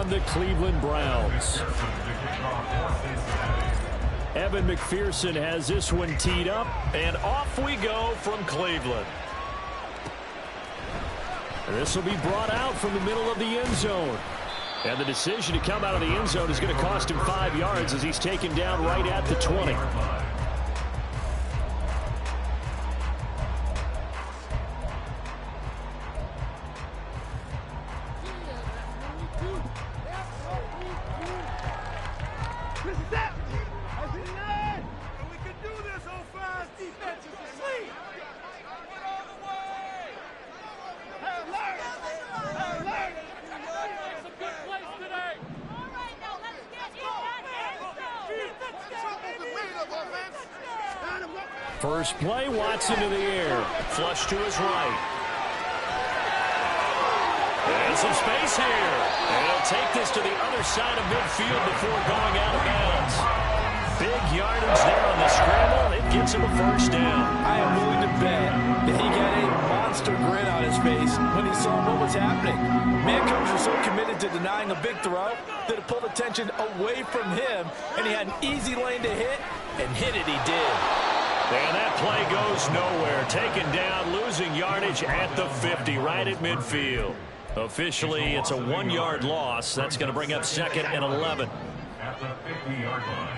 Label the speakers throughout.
Speaker 1: on the Cleveland Browns. Evan McPherson has this one teed up, and off we go from Cleveland. This will be brought out from the middle of the end zone. And the decision to come out of the end zone is going to cost him 5 yards as he's taken down right at the 20. First play, Watson to the air. Flush to his right. And some space here. And he'll take this to the other side of midfield before going out of bounds. Big yardage there on the scramble. It gets him a first down.
Speaker 2: I am willing to bet that he got a monster grin on his face when he saw what was happening. Mancombs were so committed to denying a big throw that it pulled attention away from him, and he had an easy lane to hit, and hit it he did.
Speaker 1: And that play goes nowhere. Taken down, losing yardage at the 50, right at midfield. Officially, it's a 1-yard loss. That's going to bring up second and 11.
Speaker 3: At the 50-yard line.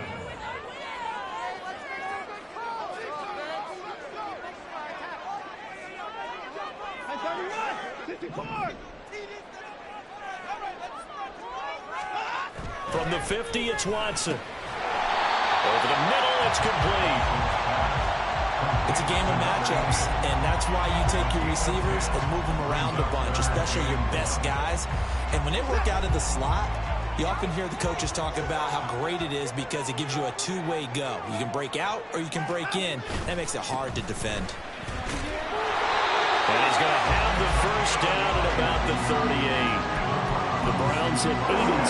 Speaker 1: From the 50, it's Watson. Over the middle, it's complete.
Speaker 4: It's a game of matchups, and that's why you take your receivers and move them around a bunch, especially your best guys. And when they work out of the slot, you often hear the coaches talk about how great it is because it gives you a two-way go. You can break out or you can break in. That makes it hard to defend.
Speaker 1: And he's going to have the first down at about the 38. The Browns at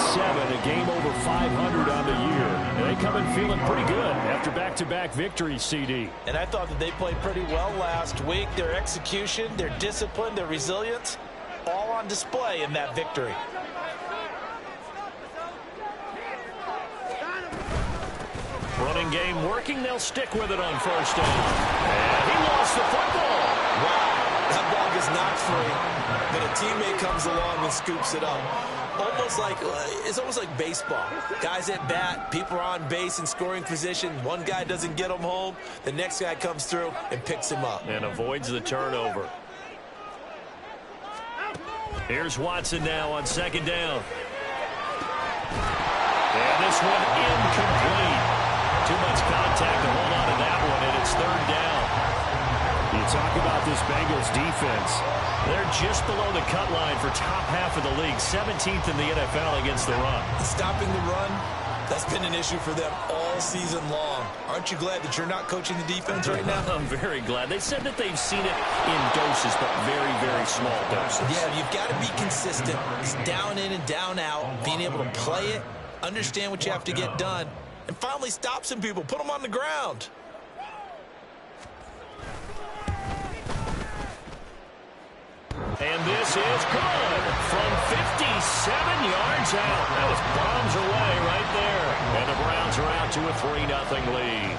Speaker 1: 8-7, a game over 500 on the year. And they come in feeling pretty good after back-to-back victories, CD.
Speaker 2: And I thought that they played pretty well last week. Their execution, their discipline, their resilience, all on display in that victory.
Speaker 1: Running game working. They'll stick with it on first down. And he lost the football.
Speaker 4: Wow, that ball gets knocked free, but a teammate comes along and scoops it up. It's almost like baseball. Guys at bat, people are on base in scoring position. One guy doesn't get him home. The next guy comes through and picks him up.
Speaker 1: And avoids the turnover. Here's Watson now on second down. And this one incomplete. Too much contact to hold on to that one, and it's third down. You talk about this Bengals defense. They're just below the cut line for top half of the league, 17th in the NFL against the run.
Speaker 4: Stopping the run, that's been an issue for them all season long. Aren't you glad that you're not coaching the defense right now?
Speaker 1: I'm very glad. They said that they've seen it in doses, but very, very small doses.
Speaker 4: Yeah, you've got to be consistent. It's down in and down out, being able to play it, understand what you have to get done, and finally stop some people, put them on the ground.
Speaker 1: And this is good from 57 yards out. That was bombs away right there. And the Browns are out to a 3-0 lead.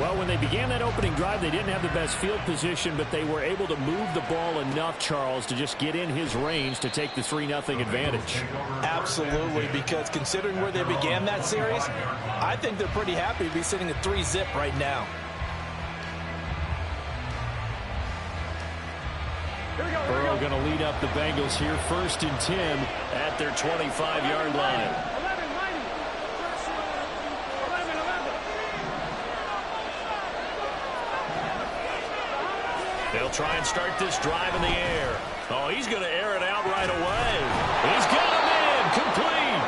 Speaker 1: Well, when they began that opening drive, they didn't have the best field position, but they were able to move the ball enough, Charles, to just get in his range to take the 3-0 advantage.
Speaker 2: Absolutely, because considering where they began that series, I think they're pretty happy to be sitting at 3-zip right now.
Speaker 1: Burrow going to lead up the Bengals here, 1st and 10 at their 25-yard line. They'll try and start this drive in the air. Oh, he's going to air it out right away. He's got him in, complete.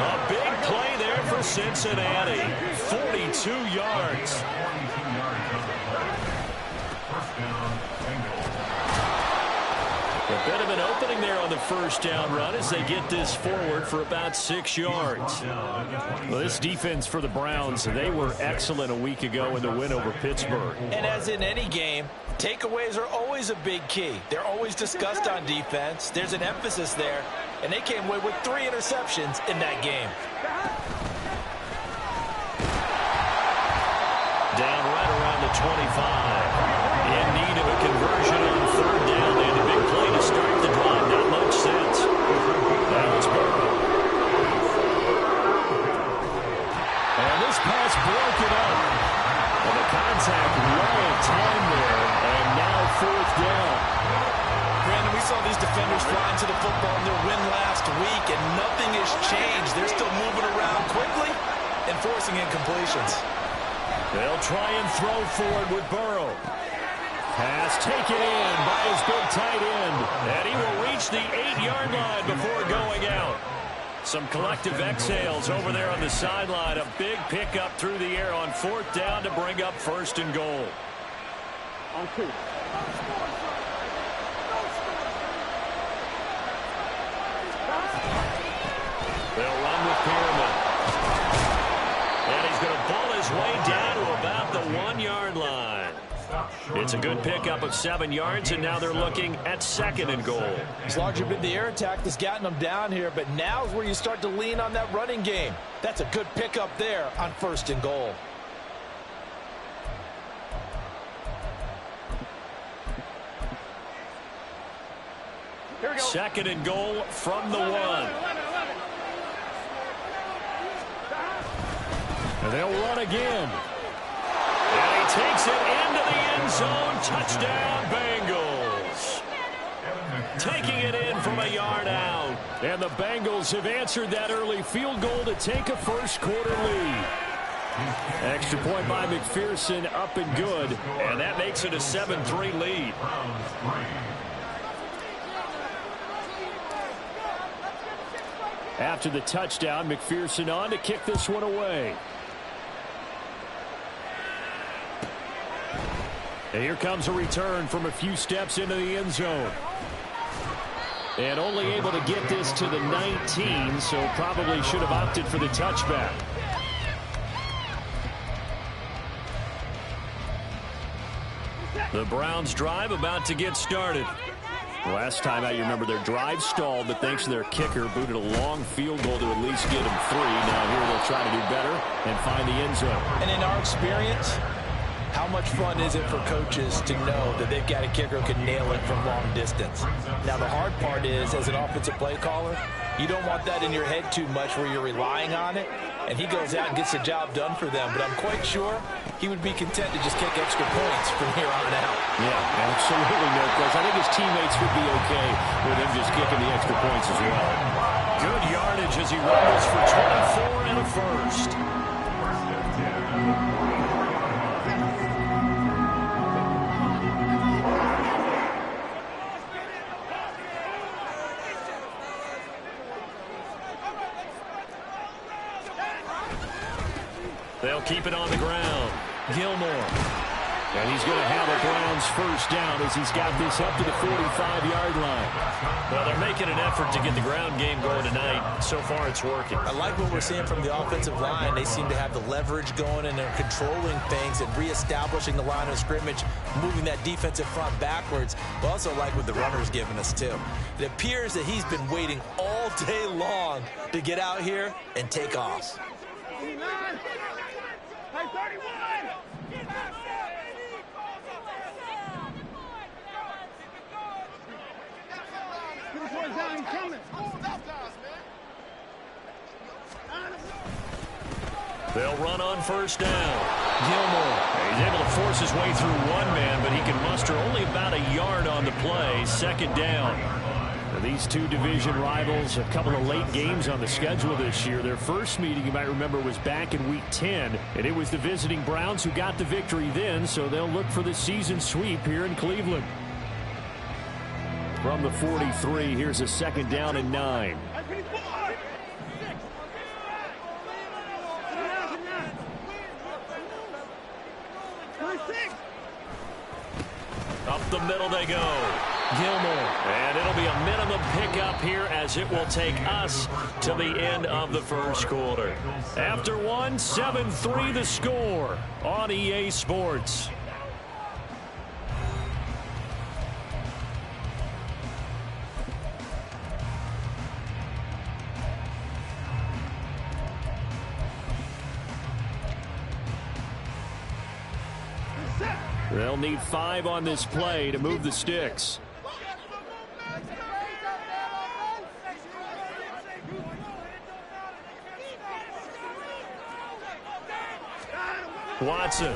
Speaker 1: A big play there for Cincinnati, 42 yards. A bit of an opening there on the first down run as they get this forward for about 6 yards. Well, this defense for the Browns, they were excellent a week ago in the win over Pittsburgh.
Speaker 2: And as in any game, takeaways are always a big key. They're always discussed on defense. There's an emphasis there. and they came away with 3 interceptions in that game.
Speaker 1: Down right around the 25. In need of a conversion on 3rd down. They had a big play to start the drive. Not much sense. Now it's Burrow.
Speaker 5: And this pass broken up. And the contact well in time there. And now 4th down.
Speaker 2: Brandon, we saw these defenders flying to the football in their win last week, and nothing has changed. They're still moving around quickly and forcing incompletions.
Speaker 5: They'll try and throw forward with Burrow. Pass taken in by his big tight end.
Speaker 1: And he will reach the 8-yard line before going out. Some collective exhales over there on the sideline. A big pickup through the air on 4th down to bring up 1st and goal.
Speaker 6: On 2.
Speaker 1: They'll run with Pearman. And he's going to pull his way down to about the 1-yard line. It's a good pickup of 7 yards, and now they're looking at 2nd and goal.
Speaker 2: It's largely been the air attack that's gotten them down here, but now is where you start to lean on that running game. That's a good pickup there on 1st and goal.
Speaker 6: Here we go.
Speaker 1: 2nd and goal from the 1.
Speaker 5: And they'll run again.
Speaker 1: And he takes it into the end zone. Touchdown, Bengals. Taking it in from a yard out.
Speaker 5: And the Bengals have answered that early field goal to take a first-quarter lead. Extra point by McPherson, up and good.
Speaker 1: And that makes it a 7-3 lead.
Speaker 5: After the touchdown, McPherson on to kick this one away. And here comes a return from a few steps into the end zone. And only able to get this to the 19, so probably should have opted for the touchback.
Speaker 1: The Browns drive about to get started.
Speaker 5: Last time out, you remember their drive stalled, but thanks to their kicker, booted a long field goal to at least get them 3. Now here they'll try to do better and find the end zone.
Speaker 2: And in our experience, how much fun is it for coaches to know that they've got a kicker who can nail it from long distance? Now, the hard part is, as an offensive play caller, you don't want that in your head too much where you're relying on it, and he goes out and gets the job done for them. But I'm quite sure he would be content to just kick extra points from here on out.
Speaker 5: Yeah, absolutely no question. I think his teammates would be okay with him just kicking the extra points as well.
Speaker 1: Good yardage as he rumbles for 24 and a first. They'll keep it on the ground. Gilmore.
Speaker 5: And he's going to have a Browns first down as he's got this up to the 45-yard line.
Speaker 1: Well, they're making an effort to get the ground game going tonight. So far, it's working.
Speaker 2: I like what we're seeing from the offensive line. They seem to have the leverage going, and they're controlling things and reestablishing the line of scrimmage, moving that defensive front backwards. But also like what the runner's giving us, too. It appears that he's been waiting all day long to get out here and take off.
Speaker 6: 31! Down, he's coming.
Speaker 1: They'll run on first down. Gilmore. He's able to force his way through one man, but he can muster only about a yard on the play. 2nd down.
Speaker 5: Now, these two division rivals, a couple of late games on the schedule this year. Their first meeting, you might remember, was back in Week 10, and it was the visiting Browns who got the victory then, so they'll look for the season sweep here in Cleveland. From the 43, here's a 2nd down and 9.
Speaker 1: Up the middle they go. Gilmore. And it'll be a minimum pickup here as it will take us to the end of the first quarter. After one, 7-3 the score on EA Sports.
Speaker 5: They'll need 5 on this play to move the sticks. Watson. He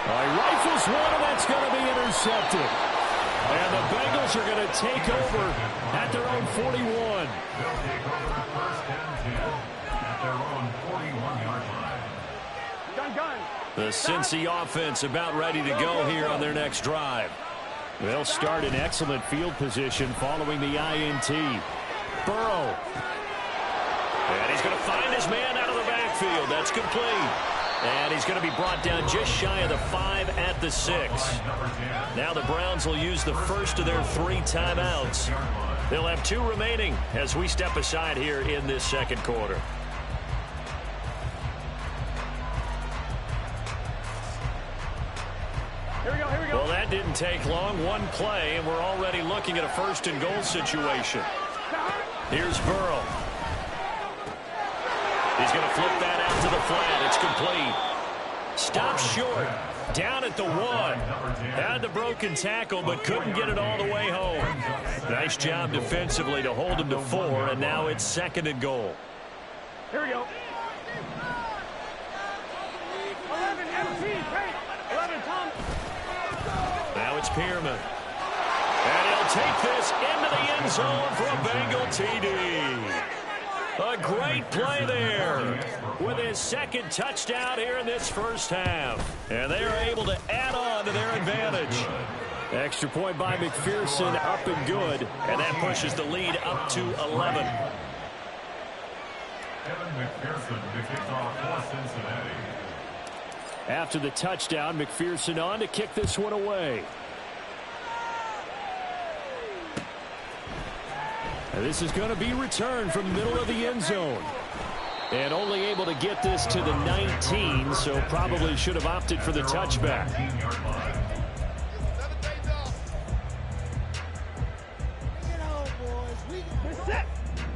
Speaker 5: rifles one, and that's going to be intercepted. And the Bengals are going to take over at their own 41.
Speaker 3: They'll take over first and 10 at their own 41-yard line.
Speaker 1: The Cincy offense about ready to go here on their next drive.
Speaker 5: They'll start in excellent field position following the INT. Burrow.
Speaker 1: And he's going to find his man out of the backfield. That's complete. And he's going to be brought down just shy of the 5 at the 6. Now the Browns will use the first of their 3 timeouts. They'll have 2 remaining as we step aside here in this second quarter.
Speaker 6: Here we go.
Speaker 1: Well, that didn't take long. 1 play, and we're already looking at a first and goal situation. Here's Burrow. He's going to flip that out to the flat. It's complete. Stops short. Down at the 1. Had the broken tackle, but couldn't get it all the way home. Nice job defensively to hold him to 4, and now it's second and goal.
Speaker 6: Here we go. 11 MT. 11 Tom.
Speaker 1: Now it's Pierman. And he'll take this into the end zone for a Bengal TD. A great play there with his second touchdown here in this first half. And they are able to add on to their advantage.
Speaker 5: Extra point by McPherson, up and good.
Speaker 1: And that pushes the lead up to 11.
Speaker 3: Kevin McPherson to kick off for Cincinnati.
Speaker 5: After the touchdown, McPherson on to kick this one away. And this is going to be returned from the middle of the end zone. And only able to get this to the 19, so probably should have opted for the touchback.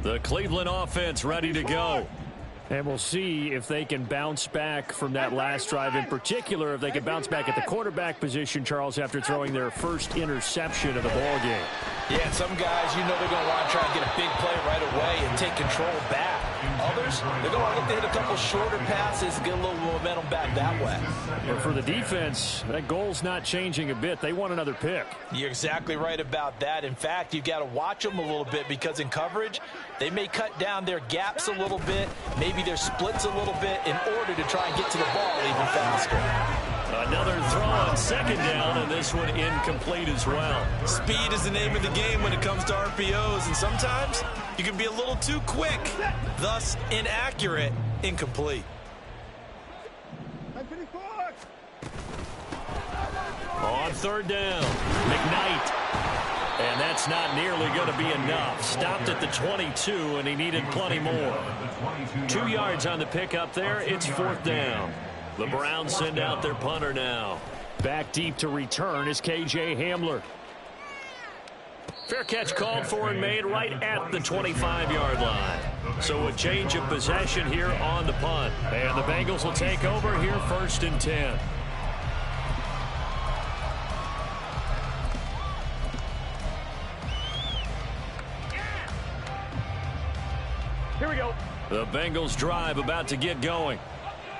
Speaker 1: The Cleveland offense ready to go.
Speaker 5: And we'll see if they can bounce back from that last drive. In particular, if they can bounce back at the quarterback position, Charles, after throwing their first interception of the ball game.
Speaker 2: Yeah, some guys, you know they're going to want to try and get a big play right away and take control back. Others, they're going to look to hit a couple shorter passes and get a little momentum back that way.
Speaker 5: And for the defense, that goal's not changing a bit. They want another pick.
Speaker 2: You're exactly right about that. In fact, you've got to watch them a little bit because in coverage, they may cut down their gaps a little bit, maybe their splits a little bit in order to try and get to the ball even faster.
Speaker 1: Another throw on second down, and this one incomplete as well.
Speaker 2: Speed is the name of the game when it comes to RPOs, and sometimes you can be a little too quick, thus inaccurate, incomplete.
Speaker 1: On third down, McKnight. And that's not nearly going to be enough. Stopped at the 22, and he needed plenty more. 2 yards on the pickup there. It's fourth down. The Browns send out their punter now.
Speaker 5: Back deep to return is KJ Hamler.
Speaker 1: Fair catch called for and made right at the 25-yard line. So a change of possession here on the punt. And the Bengals will take over here first and 10.
Speaker 6: Here we go.
Speaker 1: The Bengals drive about to get going.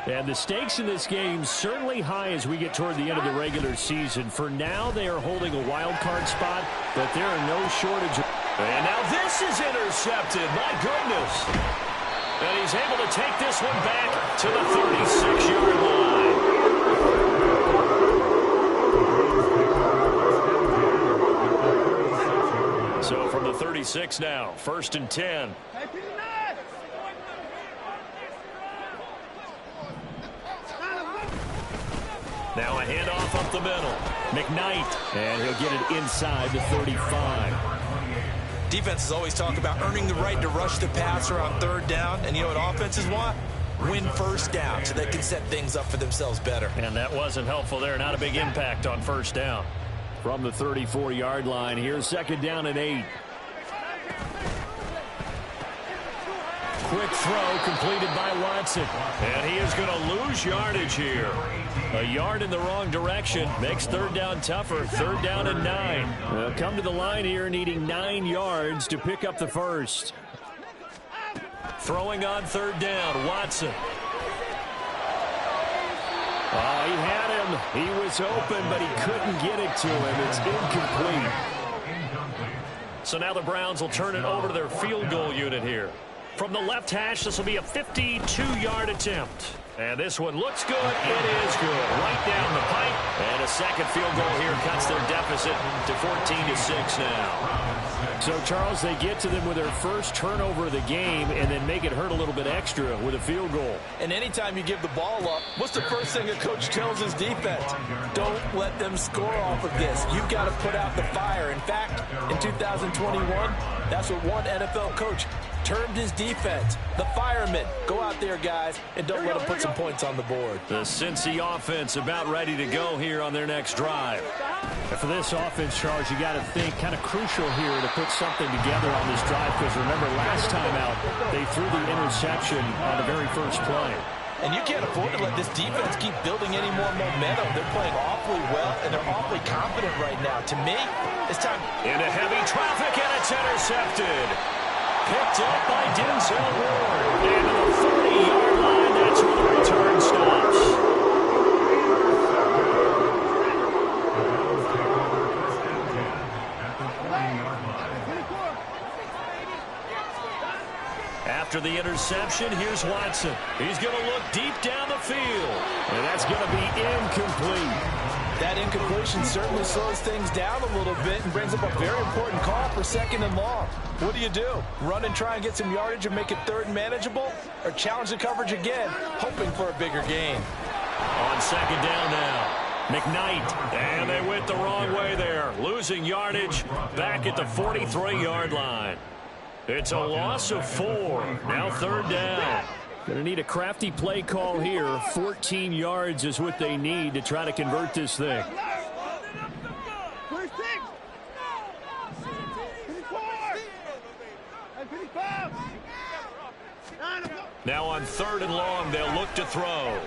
Speaker 5: And the stakes in this game certainly high as we get toward the end of the regular season. For now, they are holding a wild card spot, but there are no shortage.
Speaker 1: And now this is intercepted. My goodness. And he's able to take this one back to the 36-yard line. So from the 36 now, first and 10. Now a handoff up the middle. McKnight.
Speaker 5: And he'll get it inside the 35.
Speaker 2: Defenses always talk about earning the right to rush the passer on third down. And you know what offenses want? Win first down so they can set things up for themselves better.
Speaker 1: And that wasn't helpful there. Not a big impact on first down.
Speaker 5: From the 34-yard line, here's second down and 8. quick throw completed by Watson.
Speaker 1: And he is going to lose yardage here. A yard in the wrong direction makes third down tougher. Third down and 9.
Speaker 5: They'll come to the line here needing 9 yards to pick up the first.
Speaker 1: Throwing on third down, Watson.
Speaker 5: Oh, he had him. He was open, but he couldn't get it to him. It's incomplete.
Speaker 1: So now the Browns will turn it over to their field goal unit here. From the left hash, this will be a 52-yard attempt. And this one looks good. It is good. Right down the pipe. And a second field goal here cuts their deficit to 14-6 now.
Speaker 5: So, Charles, they get to them with their first turnover of the game and then make it hurt a little bit extra with a field goal.
Speaker 2: And anytime you give the ball up, what's the first thing a coach tells his defense? Don't let them score off of this. You've got to put out the fire. In fact, in 2021, that's what one NFL coach termed his defense, the firemen. Go out there, guys, and don't let them put some points on the board.
Speaker 1: The Cincy offense about ready to go here on their next drive.
Speaker 5: And for this offense, Charles, you got to think kind of crucial here to put something together on this drive, because remember last time out they threw the interception on the very first play.
Speaker 2: And you can't afford to let this defense keep building any more momentum. They're playing awfully well, and they're awfully confident right now. To me, it's time.
Speaker 1: Into heavy traffic, and it's intercepted. Picked up by Denzel Ward. And to the 30-yard line, that's where the return stops. After the interception, here's Watson. He's going to look deep down the field.
Speaker 5: And that's going to be incomplete.
Speaker 2: That incompletion certainly slows things down a little bit and brings up a very important call for second and long. What do? Run and try and get some yardage and make it third and manageable? Or challenge the coverage again, hoping for a bigger gain?
Speaker 1: On second down now, McKnight. And they went the wrong way there. Losing yardage back at the 43-yard line. It's a loss of 4. Now third down.
Speaker 5: Going to need a crafty play call here. 14 yards is what they need to try to convert this thing.
Speaker 1: Now on third and long, they'll look to throw. Able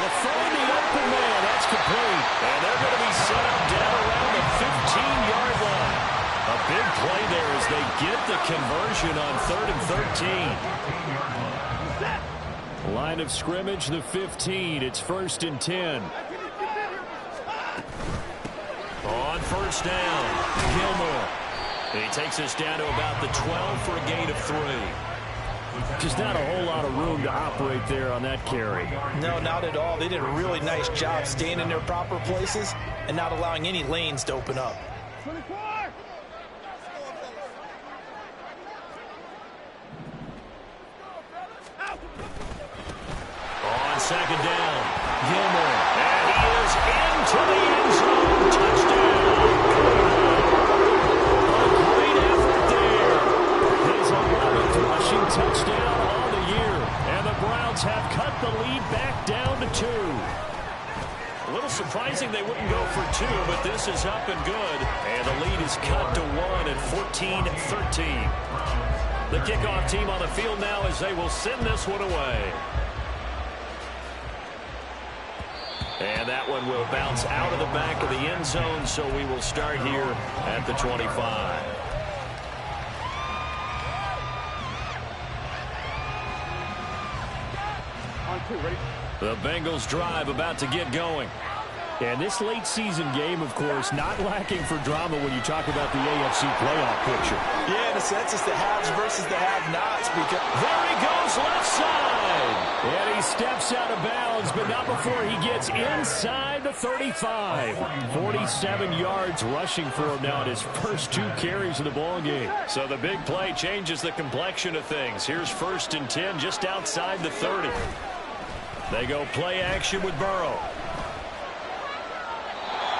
Speaker 1: to find the open man. That's complete. And they're going to be set up down around the 15-yard line. A big play there as they get the conversion on 3rd and 13.
Speaker 5: Line of scrimmage, the 15. It's 1st and 10.
Speaker 1: On first down, Gilmore. He takes us down to about the 12 for a gain of 3.
Speaker 5: Just not a whole lot of room to operate there on that carry.
Speaker 2: No, not at all. They did a really nice job staying in their proper places and not allowing any lanes to open up.
Speaker 1: On second down, Gilmore. And he is into the end zone. Touchdown. A great effort there.
Speaker 5: His 11th rushing touchdown on the year. And the Browns have cut the lead back down to 2.
Speaker 1: A little surprising they wouldn't go for 2, but this is up and good. And the lead is cut to 1 at 14-13. The kickoff team on the field now as they will send this one away. And that one will bounce out of the back of the end zone, so we will start here at the 25.
Speaker 6: On 2, ready?
Speaker 1: The Bengals drive about to get going.
Speaker 5: And this late season game, of course, not lacking for drama when you talk about the AFC playoff picture.
Speaker 2: Yeah, in a sense, it's the haves versus the have-nots. Because
Speaker 1: there he goes, left side.
Speaker 5: And he steps out of bounds, but not before he gets inside the 35. 47 yards rushing for him now at his first 2 carries of the ball game.
Speaker 1: So the big play changes the complexion of things. Here's 1st and 10 just outside the 30. They go play action with Burrow.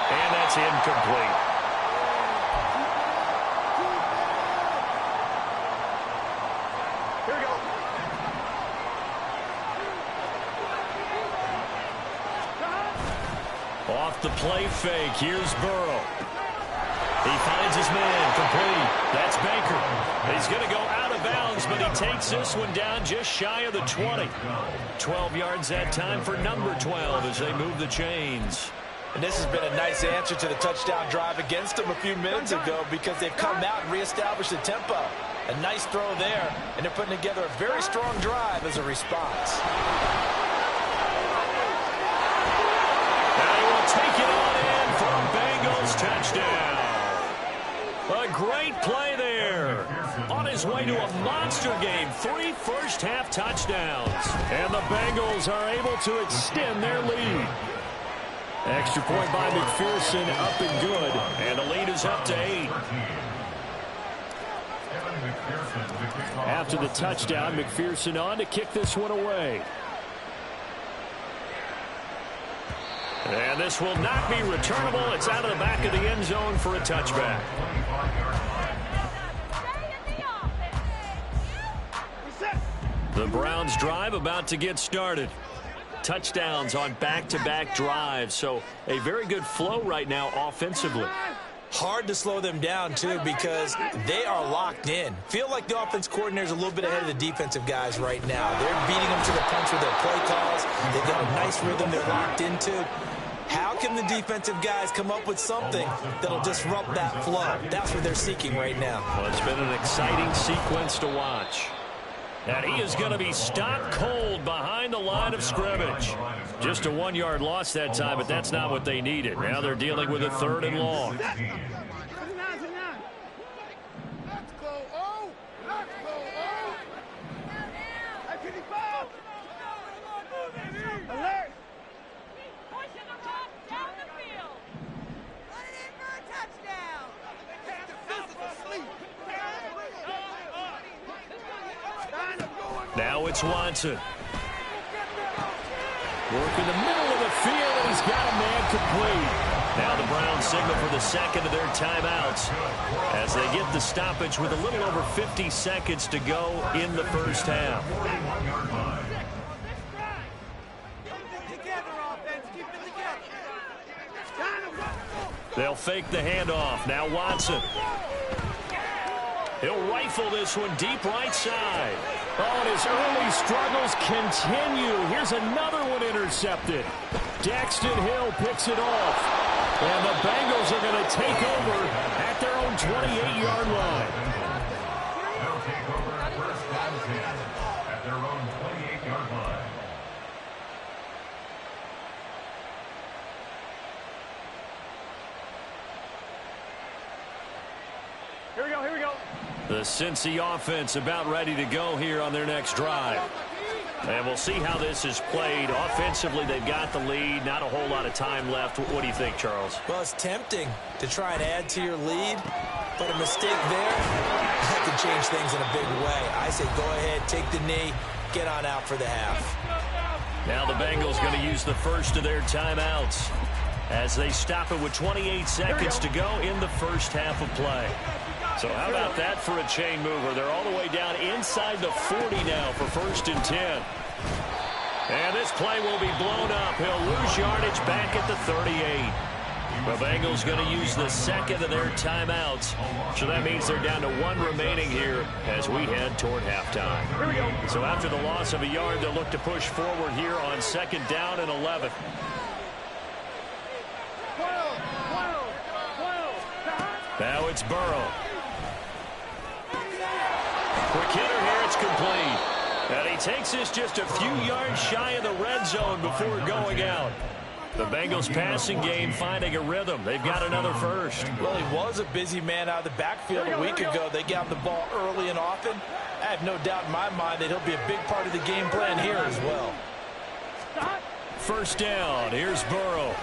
Speaker 1: And that's incomplete.
Speaker 6: Here we go.
Speaker 1: Off the play fake. Here's Burrow. He finds his man. Complete. That's Baker. He's going to go out Browns, but he takes this one down just shy of the 20. 12 yards that time for number 12 as they move the chains.
Speaker 2: And this has been a nice answer to the touchdown drive against them a few minutes ago because they've come out and reestablished the tempo. A nice throw there, and they're putting together a very strong drive as a response.
Speaker 1: Now he will take it on in for a Bengals touchdown. A great play there. On his way to a monster game, 3 first-half touchdowns. And the Bengals are able to extend their lead. Extra point by McPherson, up and good. And the lead is up to 8. After the touchdown, McPherson on to kick this one away. And this will not be returnable. It's out of the back of the end zone for a touchback. The Browns drive about to get started. Touchdowns on back-to-back drives, so a very good flow right now offensively.
Speaker 2: Hard to slow them down, too, because they are locked in. Feel like the offense coordinator is a little bit ahead of the defensive guys right now. They're beating them to the punch with their play calls. They've got a nice rhythm they're locked into. How can the defensive guys come up with something that'll disrupt that flow? That's what they're seeking right now.
Speaker 1: Well, it's been an exciting sequence to watch. And he is going to be stopped cold behind the line of scrimmage. Just a 1-yard loss that time, but that's not what they needed. Now they're dealing with a 3rd and long. Now it's Watson. Work in the middle of the field, and he's got a man complete. Now the Browns signal for the second of their timeouts as they get the stoppage with a little over 50 seconds to go in the first half. They'll fake the handoff. Now Watson. He'll rifle this one deep right side. Oh, and his early struggles continue. Here's another one intercepted. Daxton Hill picks it off. And the Bengals are going to take over at their own 28-yard line.
Speaker 3: They'll take over first and 10 at their own 28-yard line.
Speaker 6: Here we go, here we go.
Speaker 1: The Cincy offense about ready to go here on their next drive. And we'll see how this is played. Offensively, they've got the lead. Not a whole lot of time left. What do you think, Charles?
Speaker 2: Well, it's tempting to try and add to your lead, but a mistake there, that can change things in a big way. I say go ahead, take the knee, get on out for the half.
Speaker 1: Now the Bengals going to use the first of their timeouts as they stop it with 28 seconds to go in the first half of play. So how about that for a chain mover? They're all the way down inside the 40 now for 1st and 10. And this play will be blown up. He'll lose yardage back at the 38. The Bengals going to use the second of their timeouts. So that means they're down to 1 remaining here as we head toward halftime.
Speaker 6: Here we go.
Speaker 1: So after the loss of a yard, they'll look to push forward here on 2nd down and 11.
Speaker 6: 12.
Speaker 1: Now it's Burrow. Quick hitter here, it's complete. And he takes this just a few yards shy of the red zone before going out. The Bengals passing game finding a rhythm. They've got another first.
Speaker 2: Well, he was a busy man out of the backfield a week ago. They got him the ball early and often. I have no doubt in my mind that he'll be a big part of the game plan here as well.
Speaker 1: First down, here's Burrow.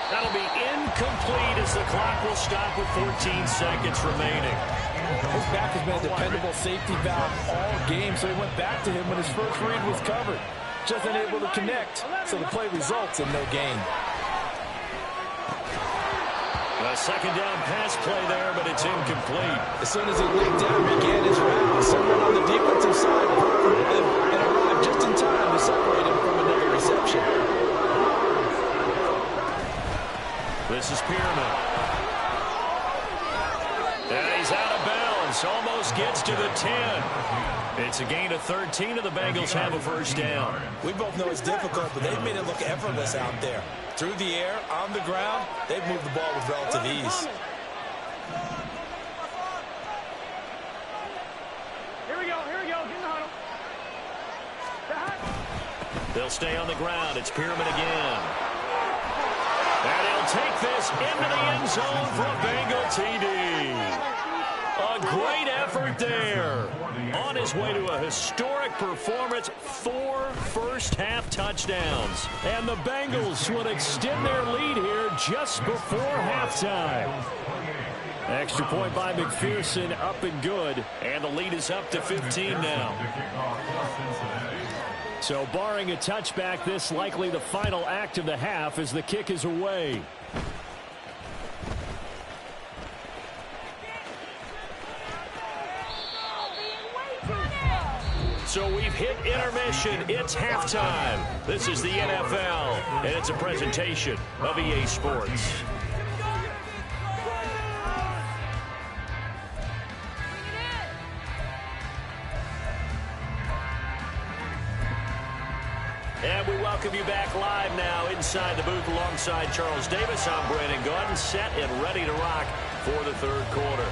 Speaker 1: That'll be incomplete as the clock will stop with 14 seconds remaining.
Speaker 2: His back has been a dependable safety valve all game, so he went back to him when his first read was covered. Just unable to connect, so the play results in no gain.
Speaker 1: A second down pass play there, but it's incomplete.
Speaker 2: As soon as he leaped down, began his route. Someone on the defensive side broke the rhythm and arrived just in time to separate him from another reception.
Speaker 1: This is Pearman. distance. Almost gets to the 10. It's a gain of 13, and the Bengals have a first down.
Speaker 4: We both know it's difficult, but they've made it look effortless out there. Through the air, on the ground, they've moved the ball with relative ease.
Speaker 6: Here we go, get in the huddle.
Speaker 1: They'll stay on the ground. It's Pierman again. And he'll take this into the end zone for a Bengal TD. A great effort there. On his way to a historic performance, 4 first-half touchdowns. And the Bengals would extend their lead here just before halftime. Extra point by McPherson, up and good. And the lead is up to 15 now. So barring a touchback, this likely the final act of the half as the kick is away. So we've hit intermission. It's halftime. This is the NFL, and it's a presentation of EA Sports. And we welcome you back live now inside the booth alongside Charles Davis. I'm Brandon Gaudin, set and ready to rock for the third quarter.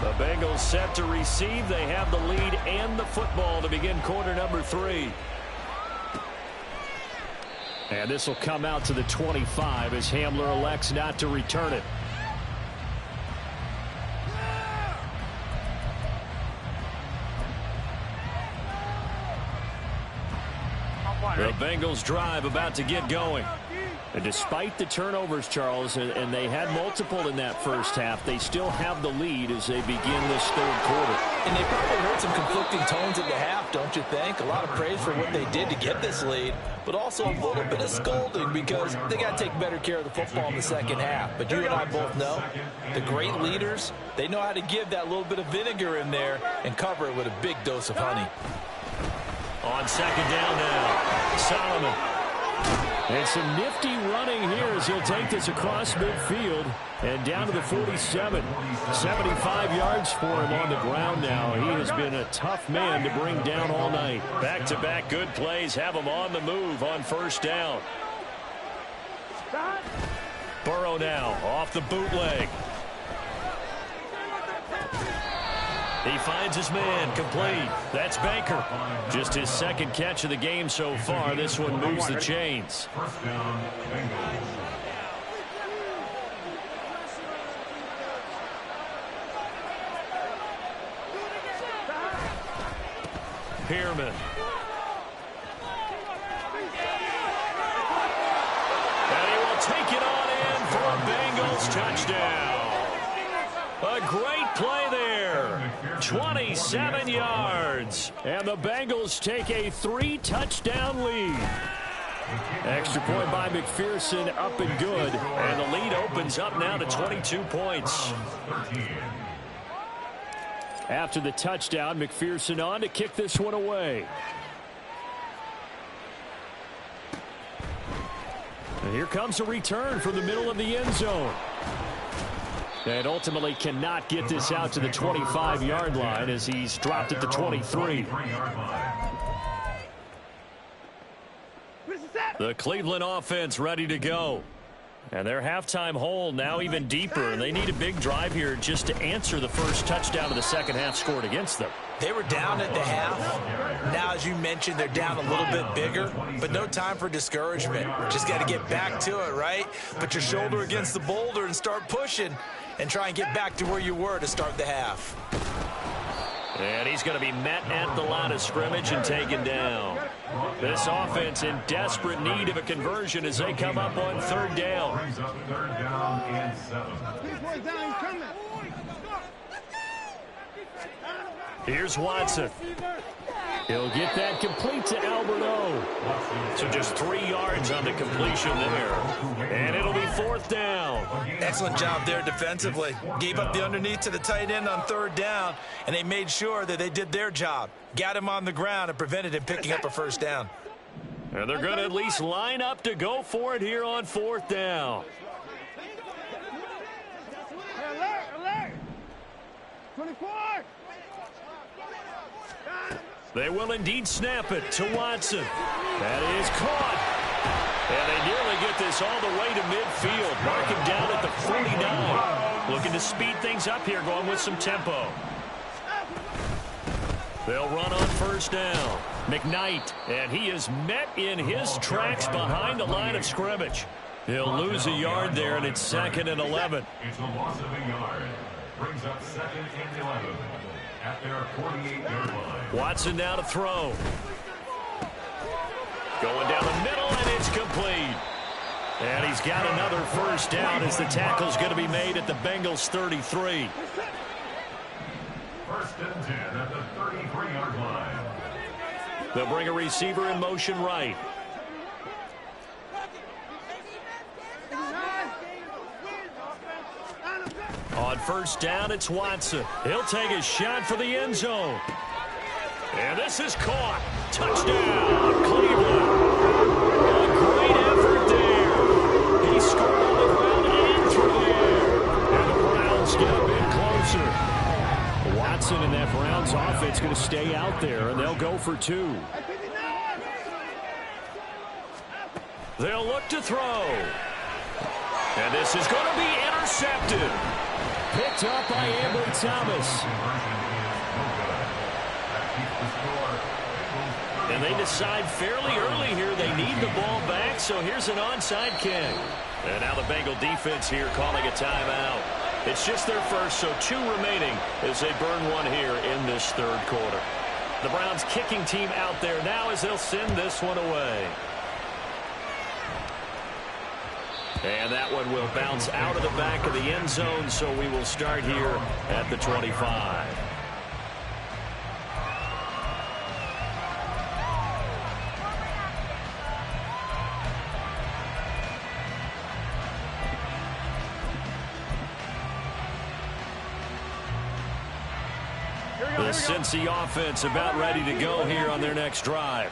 Speaker 1: The Bengals set to receive. They have the lead and the football to begin quarter number 3. And this will come out to the 25 as Hamler elects not to return it. The Bengals drive about to get going. And despite the turnovers, Charles, and they had multiple in that first half, they still have the lead as they begin this third quarter.
Speaker 2: And they probably heard some conflicting tones at the half, don't you think? A lot of praise for what they did to get this lead, but also a little bit of scolding because they got to take better care of the football in the second half. But you and I both know the great leaders, they know how to give that little bit of vinegar in there and cover it with a big dose of honey.
Speaker 1: On second down now, Solomon.
Speaker 5: And some nifty running here as he'll take this across midfield and down to the 47. 75 yards for him on the ground now. He has been a tough man to bring down all night.
Speaker 1: Back-to-back good plays have him on the move on first down. Burrow now off the bootleg. He finds his man, complete. That's Baker. Just his second catch of the game so far. This one moves the chains.
Speaker 3: First down, Bengals.
Speaker 1: Pierman. And he will take it on in for a Bengals touchdown. A great play there. 27 yards.
Speaker 5: And the Bengals take a 3-touchdown lead.
Speaker 1: Extra point by McPherson, up and good. And the lead opens up now to 22 points.
Speaker 5: After the touchdown, McPherson on to kick this one away. And here comes a return from the middle of the end zone. And ultimately cannot get this out to the 25-yard line as he's dropped at the 23.
Speaker 1: The Cleveland offense ready to go. And their halftime hole now even deeper. And they need a big drive here just to answer the first touchdown of the second half scored against them.
Speaker 2: They were down at the half. Now, as you mentioned, they're down a little bit bigger, but no time for discouragement. Just got to get back to it, right? Put your shoulder against the boulder and start pushing and try and get back to where you were to start the half.
Speaker 1: And he's going to be met at the line of scrimmage and taken down. This offense in desperate need of a conversion as they come up on third down.
Speaker 3: Brings up third down and 7.
Speaker 1: Here's Watson.
Speaker 5: He'll get that complete to Alberto.
Speaker 1: So just 3 yards on the completion there. And it'll be 4th down.
Speaker 2: Excellent job there defensively. Gave up the underneath to the tight end on 3rd down, and they made sure that they did their job. Got him on the ground and prevented him picking up a 1st down.
Speaker 1: And they're going to at least line up to go for it here on 4th down.
Speaker 6: Alert, alert. 24.
Speaker 1: They will indeed snap it to Watson. That is caught. And they nearly get this all the way to midfield. Mark him down at the 49. Looking to speed things up here, going with some tempo. They'll run on 1st down. McKnight, and he is met in his tracks behind the line of scrimmage. He'll lose a yard there, and it's 2nd and 11.
Speaker 3: It's a loss of a yard. Brings up 2nd and 11 at their 48-yard line.
Speaker 1: Watson now to throw. Going down the middle, and it's complete. And he's got another 1st down as the tackle's going to be made at the Bengals' 33.
Speaker 3: 1st and 10 at the 33-yard line.
Speaker 1: They'll bring a receiver in motion right. On 1st down, it's Watson. He'll take a shot for the end zone. And this is caught. Touchdown, Cleveland. A great effort there. He scored on the ground and through the air. And the Browns get a bit closer. Watson and that Browns offense going to stay out there, and they'll go for 2. They'll look to throw. And this is going to be intercepted. Picked up by Ambry Thomas. And they decide fairly early here they need the ball back, so here's an onside kick. And now the Bengal defense here calling a timeout. It's just their first, so 2 remaining as they burn 1 here in this 3rd quarter. The Browns kicking team out there now as they'll send this one away. And that one will bounce out of the back of the end zone, so we will start here at the 25. The Cincy offense about ready to go here on their next drive.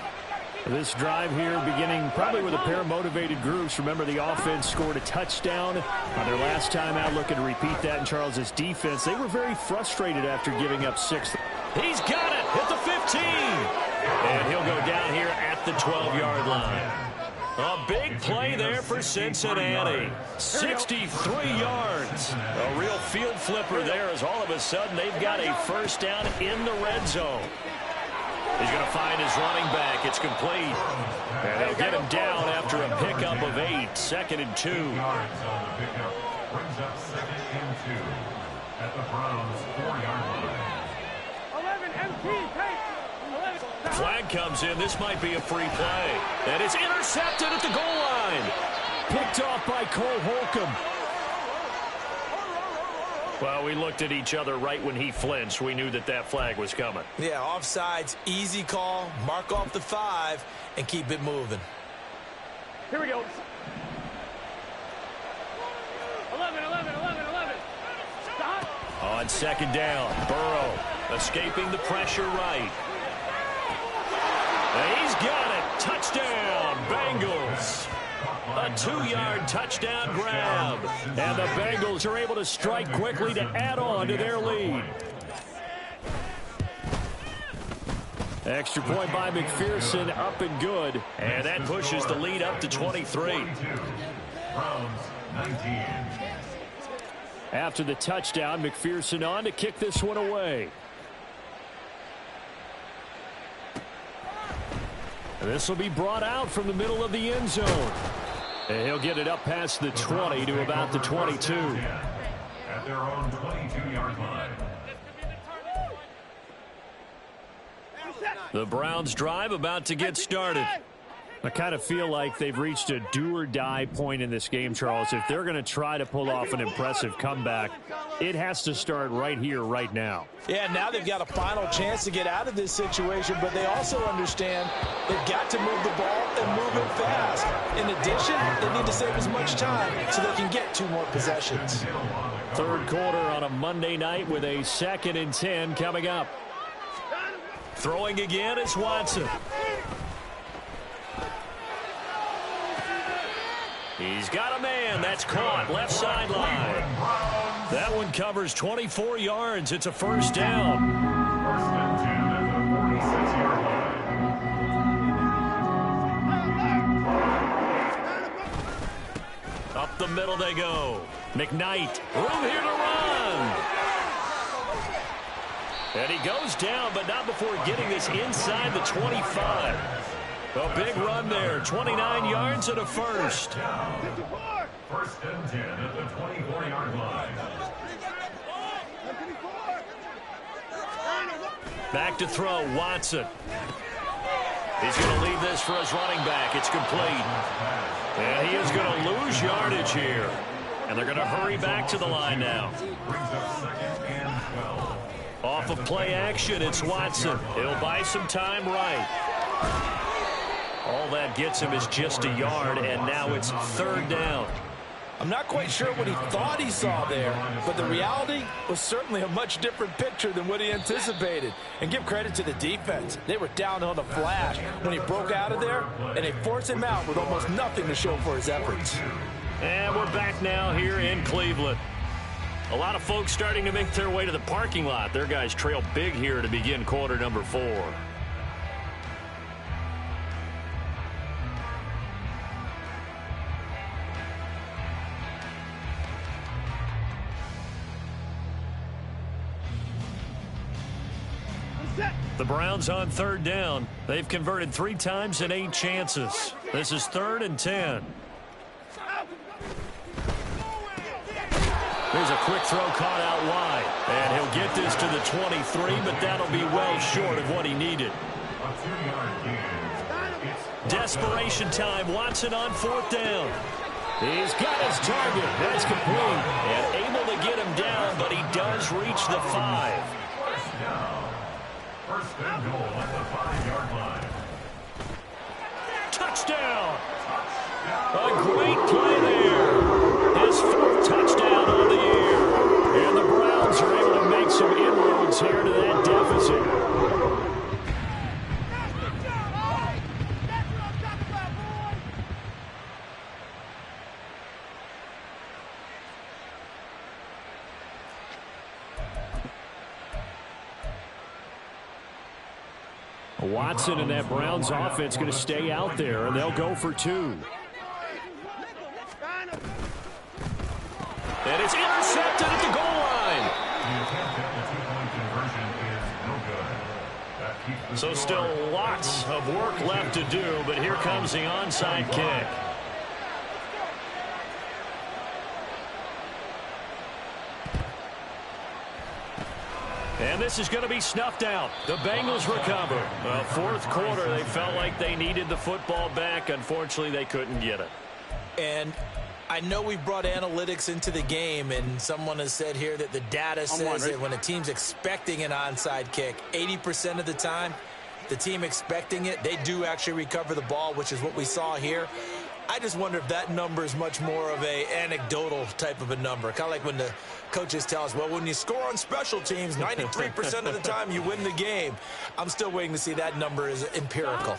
Speaker 5: This drive here beginning probably with a pair of motivated groups. Remember, the offense scored a touchdown on their last time out, looking to repeat that in Charles's defense. They were very frustrated after giving up 6.
Speaker 1: He's got it at the 15. And he'll go down here at the 12-yard line. A big play there for Cincinnati. 63 yards. A real field flipper there as all of a sudden they've got a 1st down in the red zone. He's going to find his running back. It's complete. And they'll get him down after a pickup of 8. 2nd and 2.
Speaker 3: Yards on the pickup. Brings up 2nd and 2 at the Browns' 4-yard line.
Speaker 6: 11 MT, take.
Speaker 1: Flag comes in. This might be a free play. And it's intercepted at the goal line.
Speaker 5: Picked off by Cole Holcomb.
Speaker 1: Well, we looked at each other right when he flinched. We knew that that flag was coming.
Speaker 2: Yeah, offsides, easy call. Mark off the 5 and keep it moving.
Speaker 6: Here we go. 11. Stop.
Speaker 1: On 2nd down, Burrow escaping the pressure right. And he's got it. Touchdown, Bengals. A 2-yard touchdown grab.
Speaker 5: And the Bengals are able to strike quickly to add on to their lead. Extra point by McPherson, up and good.
Speaker 1: And that pushes the lead up to 23.
Speaker 3: Browns 19.
Speaker 5: After the touchdown, McPherson on to kick this one away. This will be brought out from the middle of the end zone. And he'll get it up past the 20 to about the 22.
Speaker 3: At their own 22-yard line.
Speaker 1: The Browns drive about to get started.
Speaker 5: I kind of feel like they've reached a do-or-die point in this game, Charles. If they're going to try to pull off an impressive comeback, it has to start right here, right now.
Speaker 2: Yeah, now they've got a final chance to get out of this situation, but they also understand they've got to move the ball and move it fast. In addition, they need to save as much time so they can get 2 more possessions.
Speaker 5: Third quarter on a Monday night with a 2nd and 10 coming up. Throwing again is Watson. He's got a man. That's caught. Left sideline. That one covers 24 yards. It's a first down.
Speaker 3: First and 10 at the 46-yard line.
Speaker 5: Up the middle they go. McKnight. Room here to run. And he goes down, but not before getting this inside the 25. A big run there. 29 yards and a first.
Speaker 3: First and 10 at the 24-yard line.
Speaker 5: Back to throw, Watson. He's going to leave this for his running back. It's complete. And he is going to lose yardage here. And they're going to hurry back to the line now.
Speaker 3: Brings up 2nd and 12.
Speaker 5: Off of play action, it's Watson. He'll buy some time right. All that gets him is just a yard, and now it's 3rd down.
Speaker 2: I'm not quite sure what he thought he saw there, but the reality was certainly a much different picture than what he anticipated. And give credit to the defense. They were down on the flash when he broke out of there, and they forced him out with almost nothing to show for his efforts.
Speaker 5: And we're back now here in Cleveland. A lot of folks starting to make their way to the parking lot. Their guys trail big here to begin quarter number 4. The Browns on 3rd down. They've converted 3 times in 8 chances. This is 3rd and 10. Here's a quick throw caught out wide. And he'll get this to the 23, but that'll be well short of what he needed. Desperation time. Watson on 4th down. He's got his target. That's complete. And able to get him down, but he does reach the 5.
Speaker 3: First and goal at the 5-yard line.
Speaker 5: Touchdown! A great play there. His 4th touchdown on the year. And the Browns are able to make some inroads here to that deficit. Watson and that Browns offense going to stay out there, and they'll go for 2. And it's intercepted at the goal line. So still lots of work left to do, but here comes the onside kick. And this is going to be snuffed out. The Bengals recover. Well, 4th quarter, they felt like they needed the football back. Unfortunately, they couldn't get it.
Speaker 4: And I know we brought analytics into the game, and someone has said here that the data says that when a team's expecting an onside kick, 80% of the time, the team expecting it, they do actually recover the ball, which is what we saw here. I just wonder if that number is much more of a anecdotal type of a number. Kind of like when the coaches tell us, well, when you score on special teams, 93% of the time you win the game. I'm still waiting to see that number is empirical.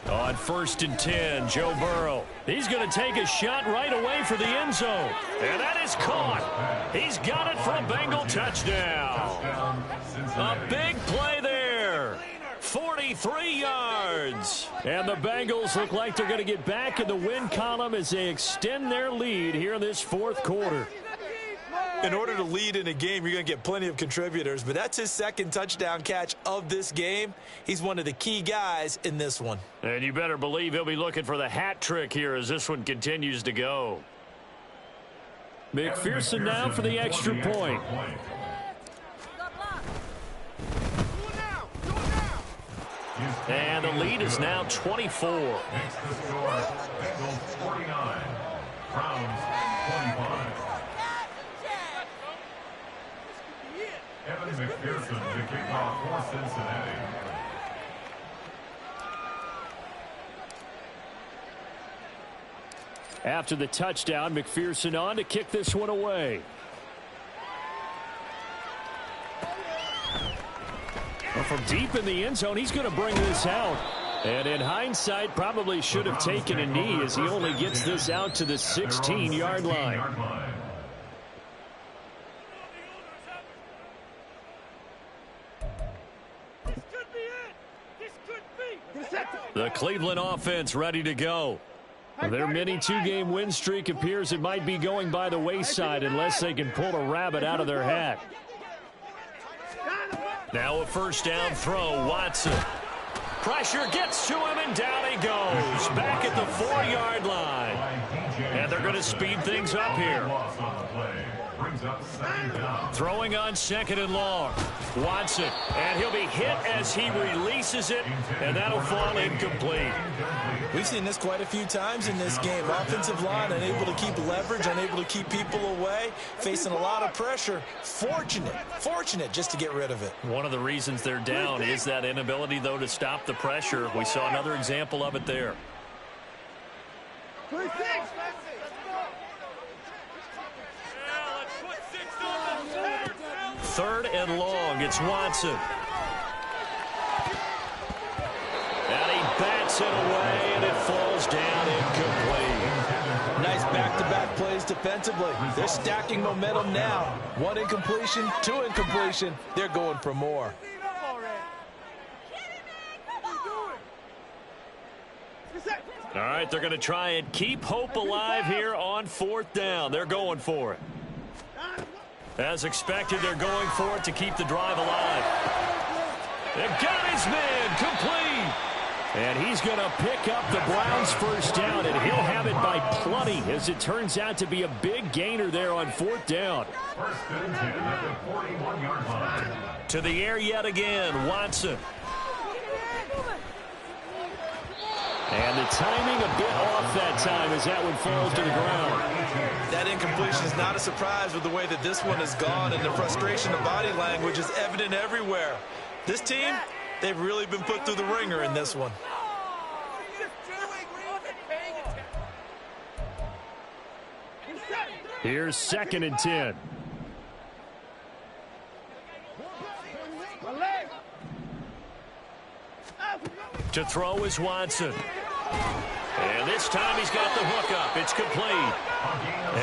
Speaker 5: On 1st and 10, Joe Burrow. He's going to take a shot right away for the end zone. And that is caught. He's got it for a Bengal touchdown. A big play there. 43 yards. And the Bengals look like they're going to get back in the win column as they extend their lead here in this 4th quarter.
Speaker 2: In order to lead in a game, you're going to get plenty of contributors, but that's his 2nd touchdown catch of this game. He's one of the key guys in this one.
Speaker 5: And you better believe he'll be looking for the hat trick here as this one continues to go. McPherson now for the extra point.
Speaker 3: His
Speaker 1: And the lead is now 24.
Speaker 3: Makes the score Bengals 49, Browns 25. Evan McPherson to kick off for Cincinnati.
Speaker 5: After the touchdown, McPherson on to kick this one away. Well, from deep in the end zone, he's going to bring this out. And in hindsight, probably should have taken a knee as he only gets this out to the 16-yard line. The Cleveland offense ready to go. Their mini two-game win streak appears it might be going by the wayside unless they can pull a rabbit out of their hat.
Speaker 1: Now a first down throw, Watson. Pressure gets to him, and down he goes. Back at the 4-yard line. And they're going to speed things up here. Throwing on 2nd and long. Watson, and he'll be hit as he releases it, and that'll fall incomplete.
Speaker 2: We've seen this quite a few times in this game. Offensive line unable to keep leverage, unable to keep people away, facing a lot of pressure. Fortunate just to get rid of it.
Speaker 1: One of the reasons they're down is that inability, though, to stop the pressure. We saw another example of it there. 3rd and long. It's Watson. And he bats it away, and it falls down incomplete.
Speaker 2: Nice back-to-back plays defensively. They're stacking momentum now. 1 incompletion, 2 incompletion. They're going for more.
Speaker 1: All right, they're going to try and keep hope alive here on 4th down. They're going for it. As expected, they're going for it to keep the drive alive. They've got his man complete. And he's going to pick up the Browns' first down, and he'll have it by plenty, as it turns out to be a big gainer there on 4th down.
Speaker 3: 1st and 10 at the 41-yard line.
Speaker 1: To the air yet again, Watson. And the timing a bit off that time as that one falls to the ground.
Speaker 2: That incompletion is not a surprise with the way that this one has gone, and the frustration of body language is evident everywhere. This team, they've really been put through the ringer in this one.
Speaker 5: Here's 2nd and 10.
Speaker 1: To throw is Watson. And this time he's got the hook up. It's complete.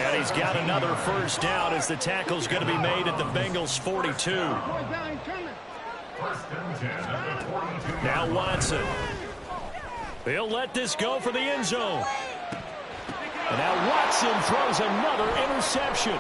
Speaker 1: And he's got another first down as the tackle's going to be made at the Bengals' 42. Now Watson. He'll let this go for the end zone. And now Watson throws another interception.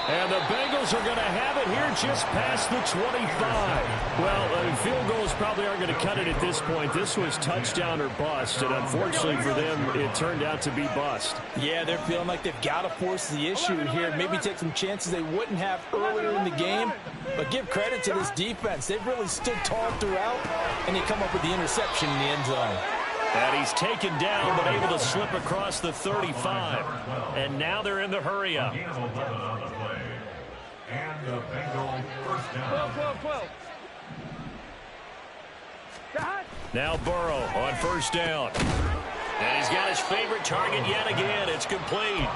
Speaker 1: And the Bengals are going to have it here just past the 25. Well, field goals probably aren't going to cut it at this point. This was touchdown or bust, and unfortunately for them, it turned out to be bust.
Speaker 2: Yeah, they're feeling like they've got to force the issue here. Maybe take some chances they wouldn't have earlier in the game. But give credit to this defense. They've really stood tall throughout, and they come up with the interception in the end zone.
Speaker 1: And he's taken down, but able to slip across the 35. And now they're in the hurry-up.
Speaker 3: And the Bengals first down.
Speaker 6: 12.
Speaker 1: Now Burrow on first down. And he's got his favorite target yet again. It's complete.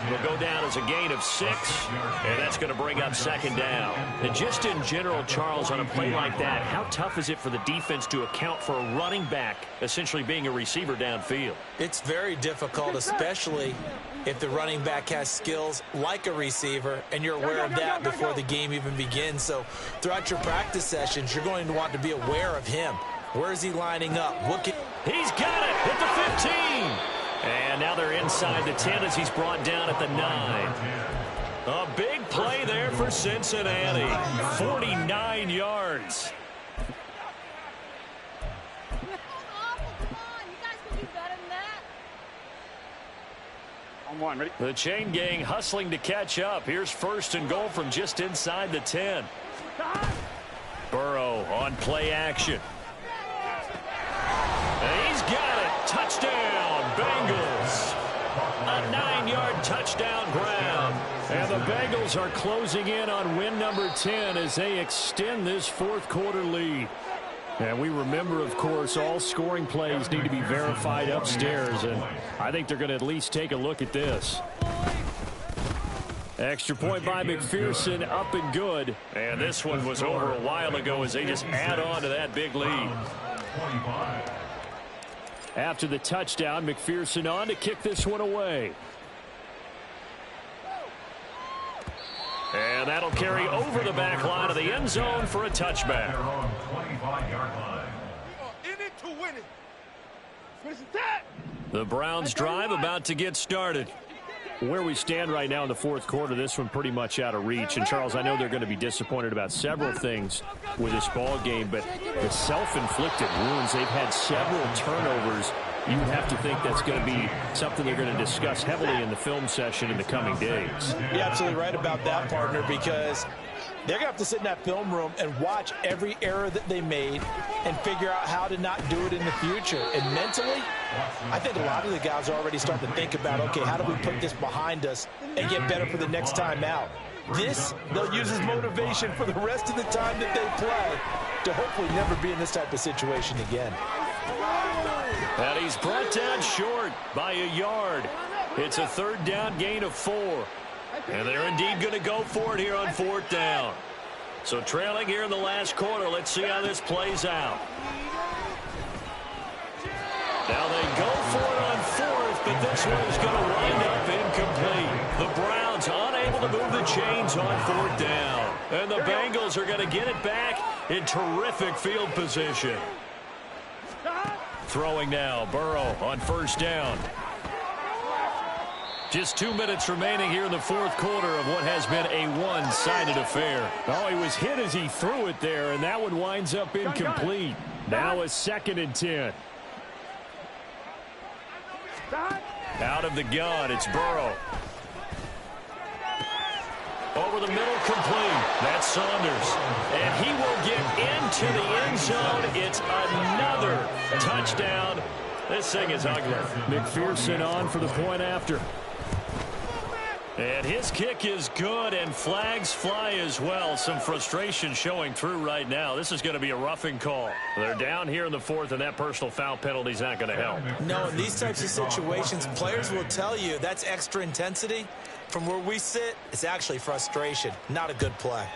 Speaker 1: Will go down as a gain of 6. And that's going to bring up 2nd down. And just in general, Charles, on a play like that, how tough is it for the defense to account for a running back essentially being a receiver downfield?
Speaker 2: It's very difficult, especially if the running back has skills like a receiver, and you're aware of that before the game even begins. So throughout your practice sessions, you're going to want to be aware of him. Where is he lining up?
Speaker 1: He's got it at the 15. And now they're inside the 10 as he's brought down at the 9. A big play there for Cincinnati. 49 yards. The chain gang hustling to catch up. Here's 1st and goal from just inside the 10. Burrow on play action. And he's got it. Touchdown, Bengals. A 9-yard touchdown grab. And the Bengals are closing in on win number 10 as they extend this fourth quarter lead. And we remember, of course, all scoring plays need to be verified upstairs. And I think they're going to at least take a look at this. Extra point by McPherson, up and good. And this one was over a while ago as they just add on to that big lead. After the touchdown, McPherson on to kick this one away. And that'll carry over the back line of the end zone for a touchback. The Browns drive about to get started. Where we stand right now in the fourth quarter, this one pretty much out of reach. And, Charles, I know they're going to be disappointed about several things with this ball game, but the self-inflicted wounds, they've had several turnovers. You would have to think that's going to be something they're going to discuss heavily in the film session in the coming days.
Speaker 2: You're absolutely right about that, partner, because they're going to have to sit in that film room and watch every error that they made and figure out how to not do it in the future. And mentally, I think a lot of the guys are already starting to think about, okay, how do we put this behind us and get better for the next time out? This, they'll use as motivation for the rest of the time that they play to hopefully never be in this type of situation again.
Speaker 1: And he's brought down short by a yard. It's a third down gain of 4. And they're indeed going to go for it here on fourth down. So trailing here in the last quarter, let's see how this plays out. Now they go for it on fourth, but this one is going to wind up incomplete. The Browns unable to move the chains on fourth down. And the Bengals are going to get it back in terrific field position. Throwing now, Burrow on first down. Just 2 minutes remaining here in the fourth quarter of what has been a one-sided affair. Oh, he was hit as he threw it there, and that one winds up incomplete. Now a 2nd and 10. Out of the gun, it's Burrow. Over the middle, complete. That's Saunders. And he will get into the end zone. It's another touchdown. This thing is ugly. McPherson on for the point after. And his kick is good, and flags fly as well. Some frustration showing through right now. This is going to be a roughing call. They're down here in the fourth, and that personal foul penalty is not going to help.
Speaker 4: No, in these types of situations, players will tell you that's extra intensity. From where we sit, it's actually frustration. Not a good play.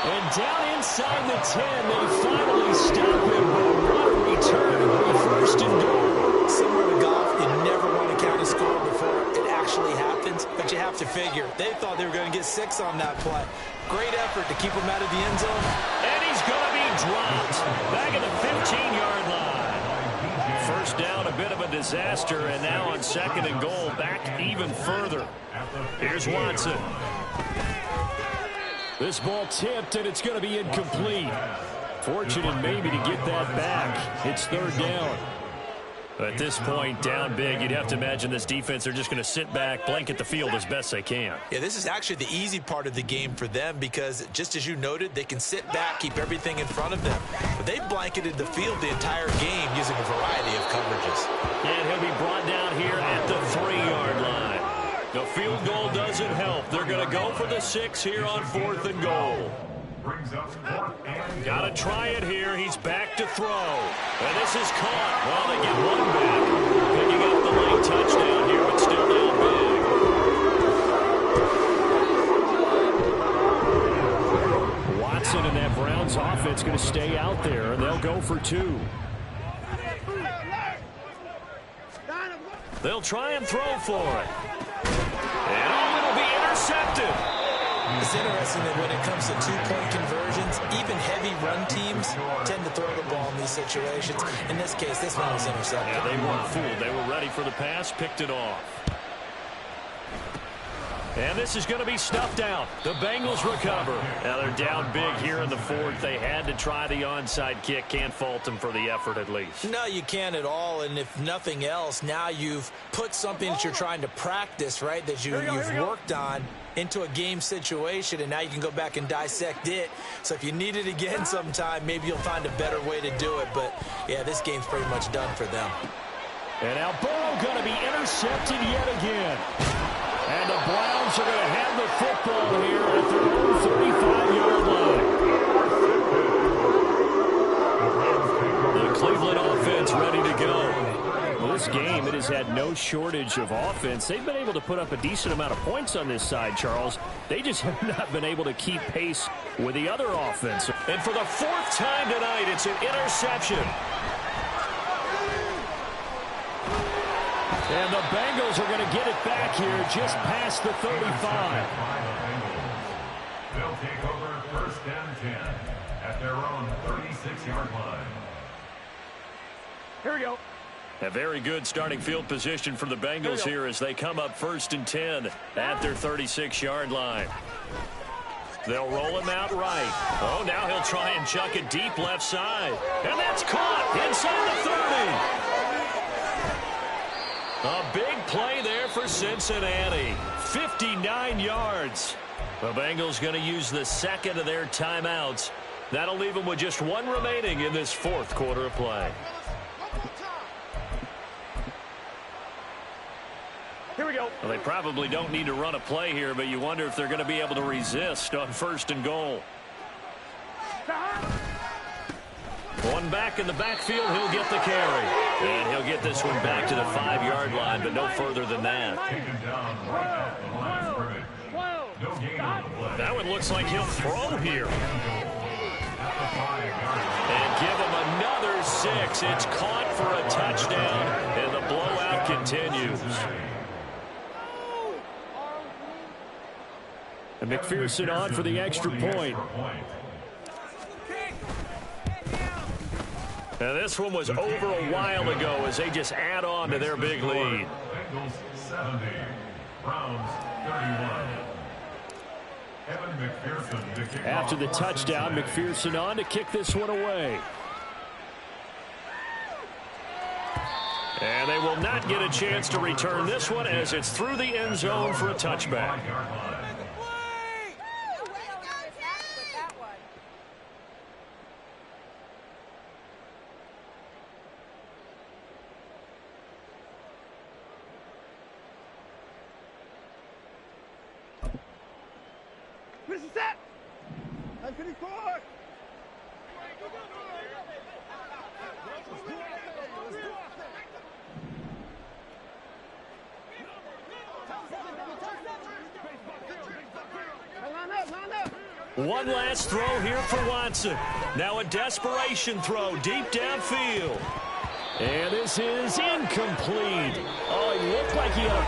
Speaker 1: And down inside the 10, they finally stop him. But what a return on first and goal.
Speaker 4: Similar to golf, you never want to count a score before it actually happens, but you have to figure they thought they were going to get 6 on that play. Great effort to keep him out of the end zone.
Speaker 1: And he's going to be dropped back at the 15-yard line. First down, a bit of a disaster, and now on 2nd and goal, back even further. Here's Watson. This ball tipped, and it's going to be incomplete. Fortunate maybe to get that back. It's 3rd down. At this point, down big, you'd have to imagine this defense, they're just going to sit back, blanket the field as best they can.
Speaker 4: Yeah, this is actually the easy part of the game for them because, just as you noted, they can sit back, keep everything in front of them. But they've blanketed the field the entire game using a variety of coverages.
Speaker 1: And he'll be brought down here at the 3-yard line. The field goal doesn't help. They're going to go for the 6 here on 4th and goal. Got to try it here. He's back to throw. And this is caught. Well, they get one back. Picking up the late touchdown here, but still down big. Watson and that Browns offense going to stay out there, and they'll go for 2. They'll try and throw for it. And it'll be intercepted.
Speaker 4: It's interesting that when it comes to 2-point conversions, even heavy run teams tend to throw the ball in these situations. In this case, this one was intercepted.
Speaker 1: Yeah, they weren't fooled. They were ready for the pass, picked it off.
Speaker 5: And this is going to be snuffed out. The Bengals recover. Now they're down big here in the fourth. They had to try the onside kick. Can't fault them for the effort at least.
Speaker 4: No, you can't at all. And if nothing else, now you've put something that you're trying to practice, right, that you've worked on into a game situation, and now you can go back and dissect it. So if you need it again sometime, maybe you'll find a better way to do it. But, yeah, this game's pretty much done for them.
Speaker 5: And now Burrow going to be intercepted yet again. And the Browns are going to have the football here at their own 35-yard line. The Cleveland offense ready to go. Well, this game, it has had no shortage of offense. They've been able to put up a decent amount of points on this side, Charles. They just have not been able to keep pace with the other offense. And for the fourth time tonight, it's an interception. And the Bengals are going to get it back here just past the 35.
Speaker 3: They'll take over first and 10 at their own 36-yard line.
Speaker 6: Here we go.
Speaker 5: A very good starting field position for the Bengals here as they come up first and 10 at their 36-yard line. They'll roll him out right. Oh, now he'll try and chuck it deep left side. And that's caught inside the 30. A big play there for Cincinnati. 59 yards. The Bengals going to use the second of their timeouts. That'll leave them with just one remaining in this fourth quarter of play.
Speaker 6: Here we go.
Speaker 5: Well, they probably don't need to run a play here, but you wonder if they're going to be able to resist on first and goal. One back in the backfield, he'll get the carry. And he'll get this one back to the 5-yard line, but no further than that. That one looks like he'll throw here. And give him another 6. It's caught for a touchdown, and the blowout continues. And McPherson on for the extra point. Now this one was over a while ago as they just add on to their big lead.
Speaker 3: Bengals 70, Browns 31.
Speaker 5: After the touchdown, McPherson on to kick this one away. And they will not get a chance to return this one as it's through the end zone for a touchback.
Speaker 6: This is set. I'm pretty forward.
Speaker 5: One last throw here for Watson. Now a desperation throw deep downfield. And this is incomplete. Oh, it looked like he had a